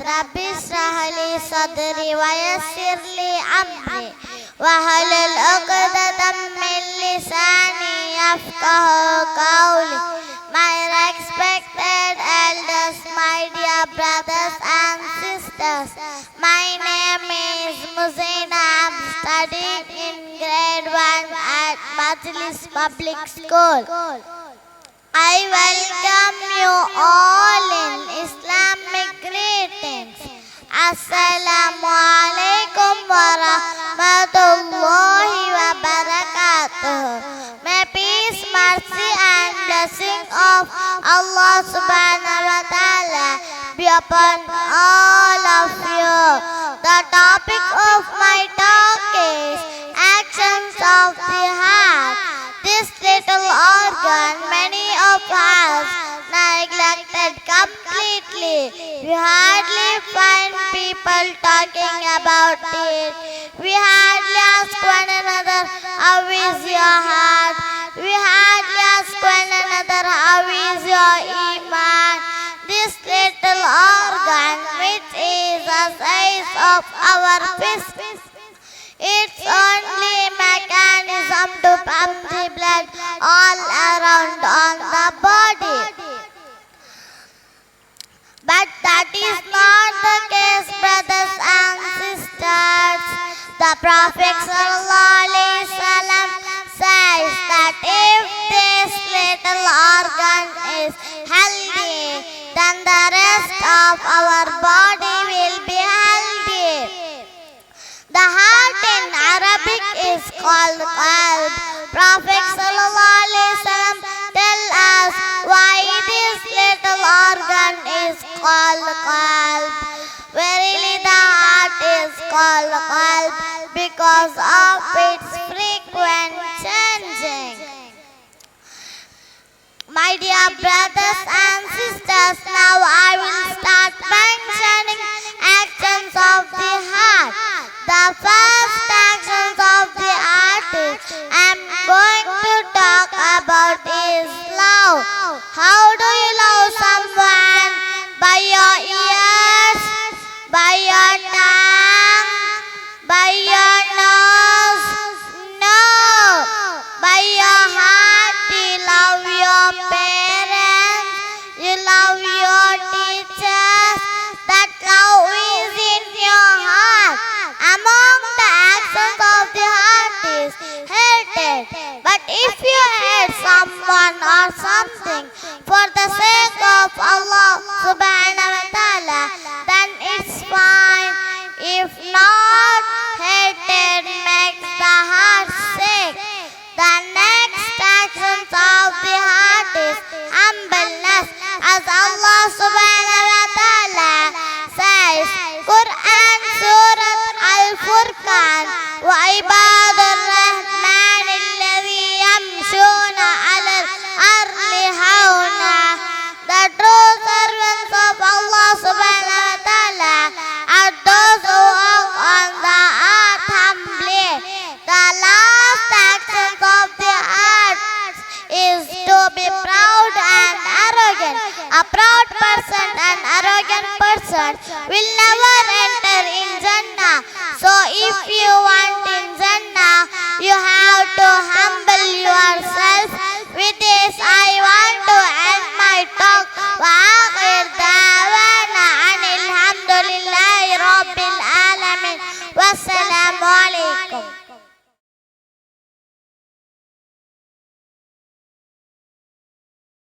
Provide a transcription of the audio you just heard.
Rabbi ishrah li sadri wa yassir li amri wahlul 'uqdatam min lisani yafqahu qawli. My respected elders, my dear brothers and sisters, my name is Muzaina. I'm studying in grade 1 at Majlis Public School. I welcome you all in Islamic greetings. Assalamu alaikum wa rahmatullahi wa barakatuh. May peace, mercy and blessing of Allah subhanahu wa ta'ala be upon all of you. The topic of my talk is actions of the heart. This little organ many of us neglected completely. We hardly find people talking about it. We hardly ask one another, how is your heart? We hardly ask one another, how is your iman? This little organ, which is the size of our fist, it's only mechanism to pump the blood all around on the body. But that is not the case, brothers and sisters. The Prophet ﷺ says that if this little organ is healthy, then the rest of our body will be healthy. The heart in Arabic is called qalb. Prophet ﷺ tell us why this little organ is called qalb. Verily the heart is called qalb because of its frequent changing. My dear brothers and sisters, now I will start mentioning actions of the heart. The first actions of the heart I'm going to talk about is love. How do you love someone? By your ears, by your tongue, by your nose? No, by your heart. You love your parents, you love your teachers. That love is in your heart. Among the actions of the heart is hatred. But if you hate someone or something for the sake of Allah subhanahu wa ta'ala, then it's fine. If not, hatred makes the heart sick. The next actions of the heart is humbleness. As Allah subhanahu wa ta'ala says, Quran Surah Al-Furqan, وَعِبَادُ الرَّحْمَنِ الَّذِي يَمْشُونَ عَلَى الْأَرْضِ هَوْنًا. The true servants of Allah subhanahu wa ta'ala are those who walk on the earth humbly. The last actions of the heart is to be proud and arrogant. A proud person and arrogant person will never enter in Jannah. So if you want in Jannah, you have to humble yourself. With this I want